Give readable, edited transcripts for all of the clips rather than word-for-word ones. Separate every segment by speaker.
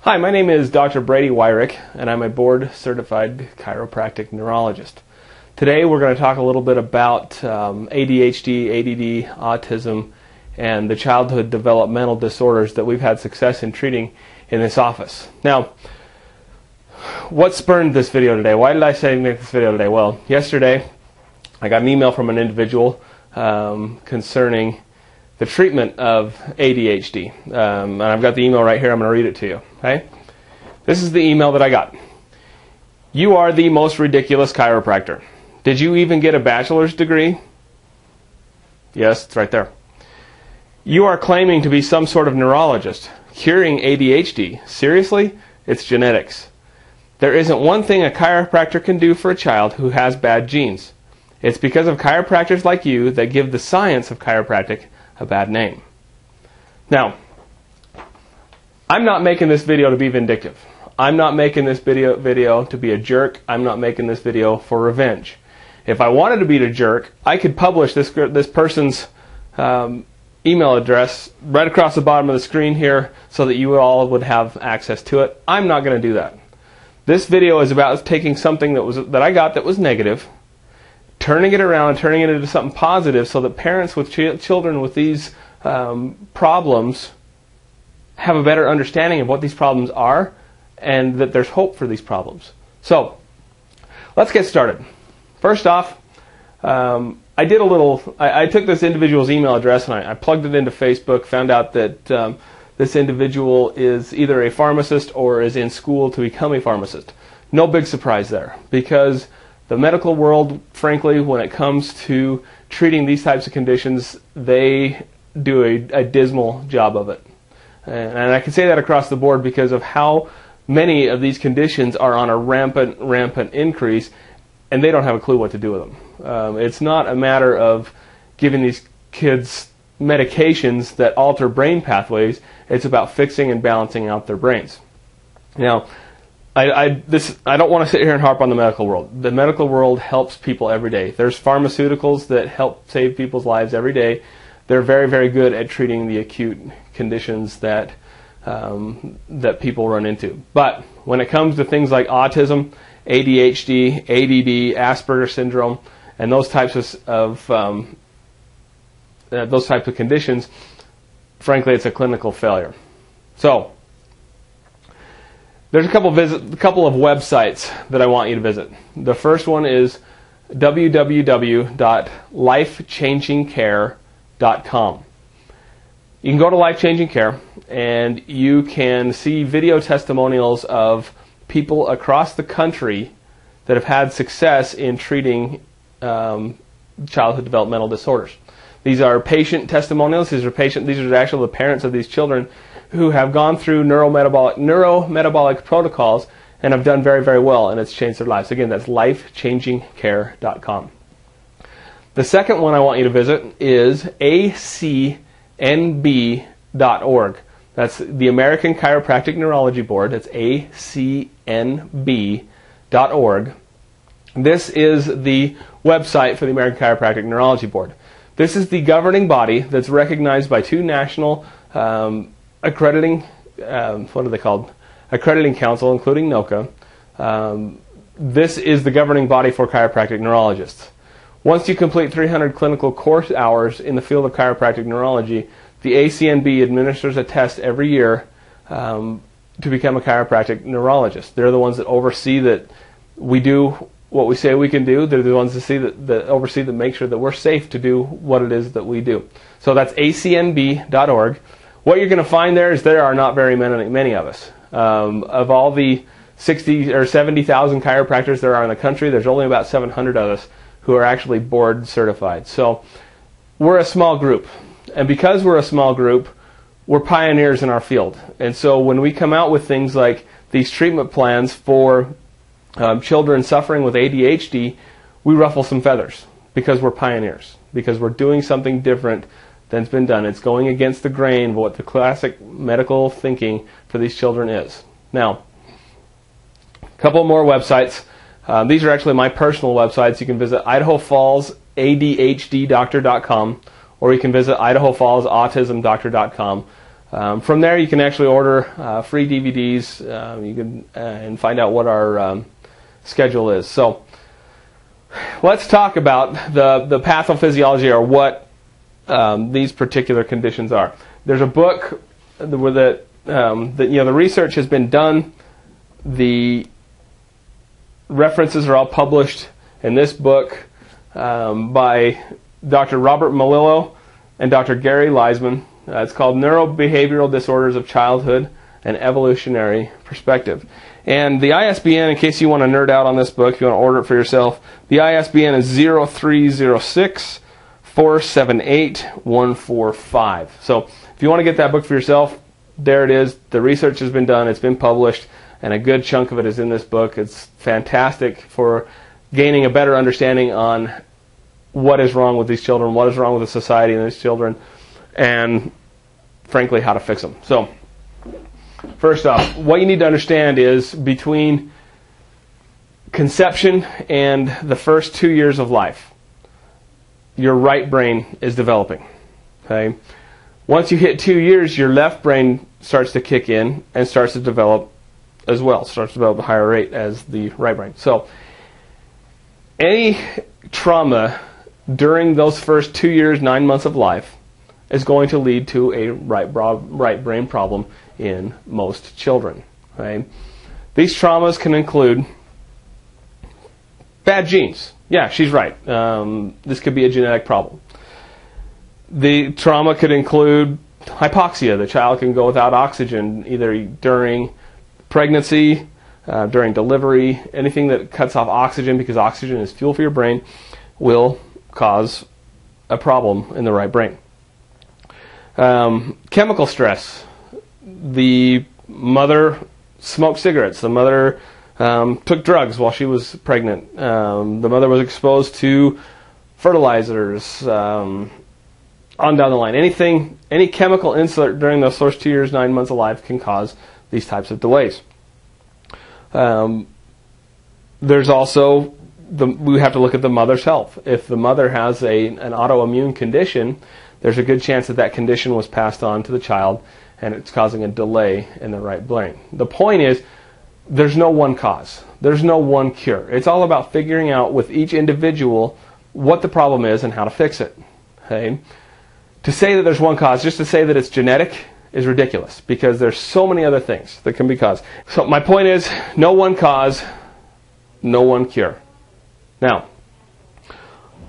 Speaker 1: Hi, my name is Dr. Brady Wyrick, and I'm a board-certified chiropractic neurologist. Today we're going to talk a little bit about ADHD, ADD, autism, and the childhood developmental disorders that we've had success in treating in this office. Now, what spurred this video today? Why did I say make this video today? Well, yesterday I got an email from an individual concerning the treatment of ADHD. And I've got the email right here. I'm going to read it to you. Okay? This is the email that I got. You are the most ridiculous chiropractor. Did you even get a bachelor's degree? Yes, it's right there. You are claiming to be some sort of neurologist, curing ADHD. Seriously? It's genetics. There isn't one thing a chiropractor can do for a child who has bad genes. It's because of chiropractors like you that give the science of chiropractic a bad name. Now, I'm not making this video to be vindictive. I'm not making this video to be a jerk. I'm not making this video for revenge. If I wanted to be a jerk, I could publish this person's email address right across the bottom of the screen here so that you all would have access to it. I'm not going to do that. This video is about taking something that I got that was negative, turning it around and turning it into something positive so that parents with children with these problems have a better understanding of what these problems are and that there's hope for these problems. So, let's get started. First off, I took this individual's email address and I plugged it into Facebook, found out that this individual is either a pharmacist or is in school to become a pharmacist. No big surprise there, because the medical world, frankly, when it comes to treating these types of conditions, they do a dismal job of it. And I can say that across the board because of how many of these conditions are on a rampant increase, and they don't have a clue what to do with them. It's not a matter of giving these kids medications that alter brain pathways. It's about fixing and balancing out their brains. Now, I don't want to sit here and harp on the medical world. The medical world helps people every day. There's pharmaceuticals that help save people's lives every day. They're very, very good at treating the acute conditions that people run into. But when it comes to things like autism, ADHD, ADD, Asperger's syndrome, and those types of conditions, frankly, it's a clinical failure. So, there's a couple of websites that I want you to visit. The first one is www.lifechangingcare.com. You can go to Life Changing Care and you can see video testimonials of people across the country that have had success in treating childhood developmental disorders. These are patient testimonials. These are actually the parents of these children who have gone through neurometabolic protocols and have done very, very well, and it's changed their lives. Again, that's lifechangingcare.com. The second one I want you to visit is acnb.org. That's the American Chiropractic Neurology Board. That's acnb.org. This is the website for the American Chiropractic Neurology Board. This is the governing body that's recognized by two national accrediting council, including NOCA. This is the governing body for chiropractic neurologists. Once you complete 300 clinical course hours in the field of chiropractic neurology, the ACNB administers a test every year to become a chiropractic neurologist. They're the ones that oversee that we do what we say we can do. They're the ones that oversee that make sure that we're safe to do what it is that we do. So that's acnb.org. What you're going to find there is there are not very many of us. Of all the 60 or 70,000 chiropractors there are in the country, there's only about 700 of us who are actually board certified. So we're a small group. And because we're a small group, we're pioneers in our field. And so when we come out with things like these treatment plans for children suffering with ADHD, we ruffle some feathers because we're pioneers, because we're doing something different than's been done. It's going against the grain of what the classic medical thinking for these children is. Now, a couple more websites. These are actually my personal websites. You can visit IdahoFallsADHDDoctor.com, or you can visit IdahoFallsAutismDoctor.com. From there, you can actually order free DVDs. You can and find out what our schedule is. So let's talk about the pathophysiology, or what these particular conditions are. There's a book where the research has been done. The references are all published in this book by Dr. Robert Melillo and Dr. Gary Leisman. It's called Neurobehavioral Disorders of Childhood: An Evolutionary Perspective. And the ISBN, in case you want to nerd out on this book, if you want to order it for yourself, the ISBN is 0306 478 145. So if you want to get that book for yourself, there it is. The research has been done, it's been published, and a good chunk of it is in this book. It's fantastic for gaining a better understanding on what is wrong with these children, what is wrong with the society and these children, and frankly, how to fix them. So, first off, what you need to understand is between conception and the first 2 years of life, your right brain is developing. Okay? Once you hit 2 years, your left brain starts to kick in and starts to develop as well. Starts to develop at a higher rate as the right brain. So, any trauma during those first 2 years, 9 months of life is going to lead to a right brain problem in most children. Okay? These traumas can include bad genes. Yeah, she's right. This could be a genetic problem. The trauma could include hypoxia. The child can go without oxygen either during pregnancy, during delivery. Anything that cuts off oxygen, because oxygen is fuel for your brain, will cause a problem in the right brain. Chemical stress. The mother smoked cigarettes. The mother took drugs while she was pregnant. The mother was exposed to fertilizers. On down the line. Any chemical insert during those first 2 years, 9 months of life can cause these types of delays. There's also, we have to look at the mother's health. If the mother has an autoimmune condition, there's a good chance that condition was passed on to the child, and it's causing a delay in the right brain. The point is, there's no one cause. There's no one cure. It's all about figuring out with each individual what the problem is and how to fix it. Okay? To say that there's one cause, just to say that it's genetic, is ridiculous, because there's so many other things that can be caused. So my point is, no one cause, no one cure. Now,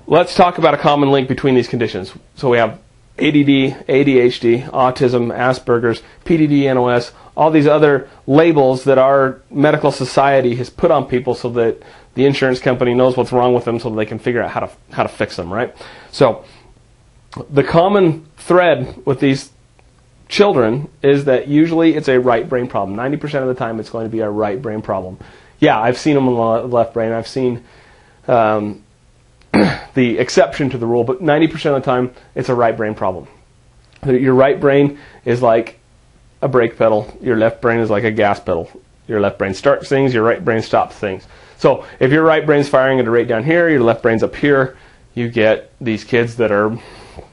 Speaker 1: let's talk about a common link between these conditions. So we have ADD, ADHD, autism, Asperger's, PDD, NOS, all these other labels that our medical society has put on people so that the insurance company knows what's wrong with them so that they can figure out how to fix them, right? So the common thread with these children is that usually it's a right brain problem. 90% of the time it's going to be a right brain problem. Yeah, I've seen them on the left brain. I've seen the exception to the rule, but 90% of the time it's a right brain problem. Your right brain is like a brake pedal. Your left brain is like a gas pedal. Your left brain starts things, your right brain stops things. So if your right brain's firing at a rate down here, your left brain's up here, you get these kids that are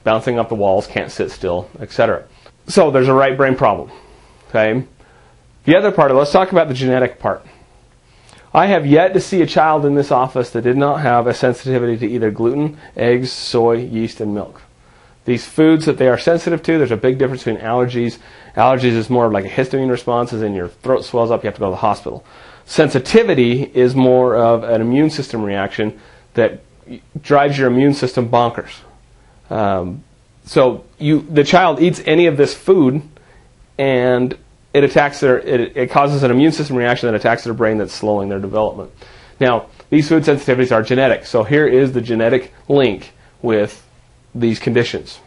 Speaker 1: bouncing off the walls, can't sit still, etc. So there's a right brain problem. Okay. The other part, let's talk about the genetic part. I have yet to see a child in this office that did not have a sensitivity to either gluten, eggs, soy, yeast, and milk. These foods that they are sensitive to, there's a big difference between allergies. Allergies is more of like a histamine response, as in your throat swells up, you have to go to the hospital. Sensitivity is more of an immune system reaction that drives your immune system bonkers. So the child eats any of this food, and it causes an immune system reaction that attacks their brain that's slowing their development. Now, these food sensitivities are genetic, so here is the genetic link with these conditions.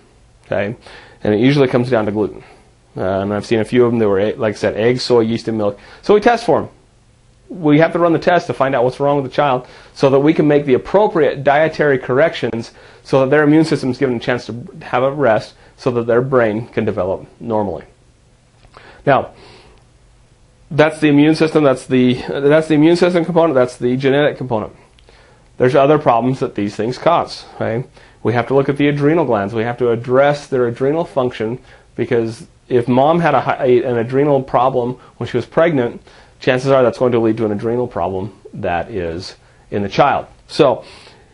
Speaker 1: Okay, and it usually comes down to gluten. And I've seen a few of them that were, like I said, eggs, soy, yeast, and milk. So we test for them. We have to run the test to find out what's wrong with the child so that we can make the appropriate dietary corrections so that their immune system is given a chance to have a rest so that their brain can develop normally. Now, that's the immune system. That's the immune system component. That's the genetic component. There's other problems that these things cause. Okay? We have to look at the adrenal glands. We have to address their adrenal function because if mom had an adrenal problem when she was pregnant, chances are that's going to lead to an adrenal problem that is in the child. So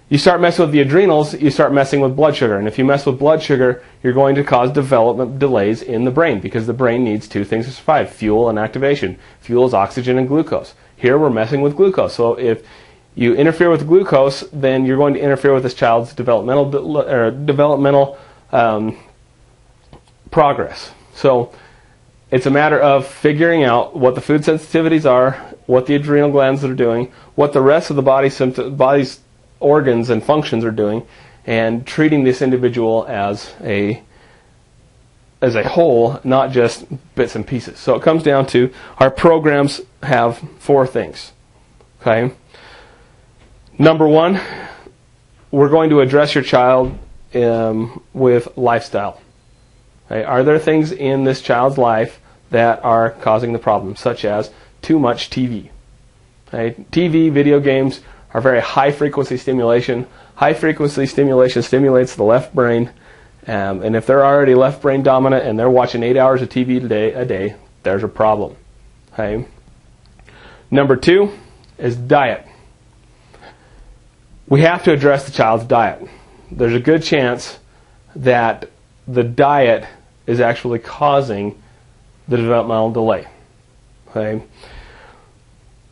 Speaker 1: you start messing with the adrenals, you start messing with blood sugar. And if you mess with blood sugar, you're going to cause development delays in the brain, because the brain needs two things to survive: fuel and activation. Fuel is oxygen and glucose. Here we're messing with glucose. So if you interfere with glucose, then you're going to interfere with this child's developmental progress. So it's a matter of figuring out what the food sensitivities are, what the adrenal glands are doing, what the rest of the body's organs and functions are doing, and treating this individual as a whole, not just bits and pieces. So it comes down to, our programs have 4 things. Okay? Number 1, we're going to address your child with lifestyle. Okay? Are there things in this child's life that are causing the problem, such as too much TV? Okay? TV, video games are very high-frequency stimulation. High-frequency stimulation stimulates the left brain, and if they're already left brain dominant and they're watching 8 hours of TV a day, there's a problem. Okay? Number 2 is diet. We have to address the child's diet. There's a good chance that the diet is actually causing the developmental delay. Okay?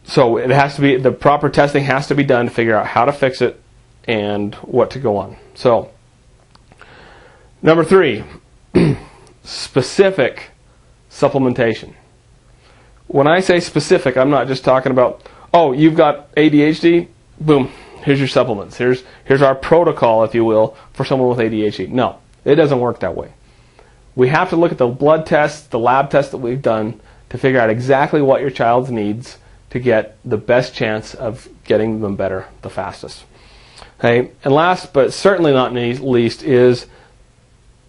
Speaker 1: So it has to be, the proper testing has to be done to figure out how to fix it and what to go on. So, number 3, specific supplementation. When I say specific, I'm not just talking about, oh, you've got ADHD, boom, here's your supplements. Here's our protocol, if you will, for someone with ADHD. No, it doesn't work that way. We have to look at the blood tests, the lab tests that we've done to figure out exactly what your child needs to get the best chance of getting them better the fastest. Okay? And last but certainly not least is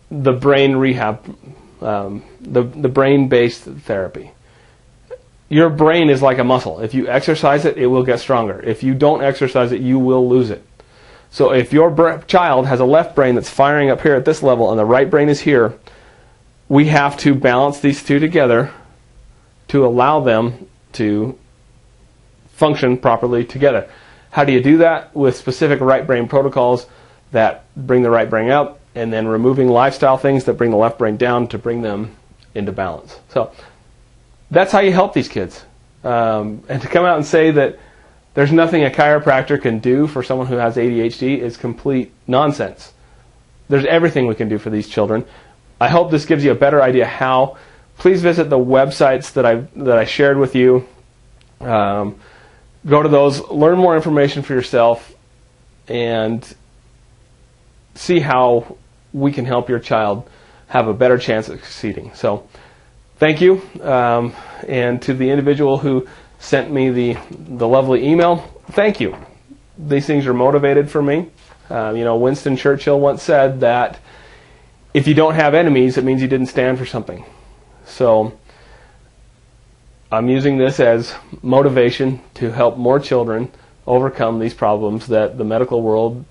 Speaker 1: the brain rehab, the brain-based therapy. Your brain is like a muscle. If you exercise it, it will get stronger. If you don't exercise it, you will lose it. So if your child has a left brain that's firing up here at this level and the right brain is here, we have to balance these two together to allow them to function properly together. How do you do that? With specific right brain protocols that bring the right brain up, and then removing lifestyle things that bring the left brain down to bring them into balance. So that's how you help these kids. And to come out and say that there's nothing a chiropractor can do for someone who has ADHD is complete nonsense. There's everything we can do for these children. I hope this gives you a better idea how. Please visit the websites that I shared with you. Go to those, learn more information for yourself, and see how we can help your child have a better chance of succeeding. So, thank you, and to the individual who sent me the lovely email, thank you. These things are motivated for me. Winston Churchill once said that if you don't have enemies, it means you didn't stand for something. So I'm using this as motivation to help more children overcome these problems that the medical world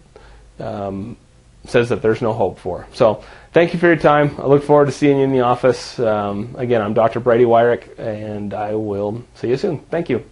Speaker 1: says that there's no hope for. So thank you for your time. I look forward to seeing you in the office. Again, I'm Dr. Brady Wyrick, and I will see you soon. Thank you.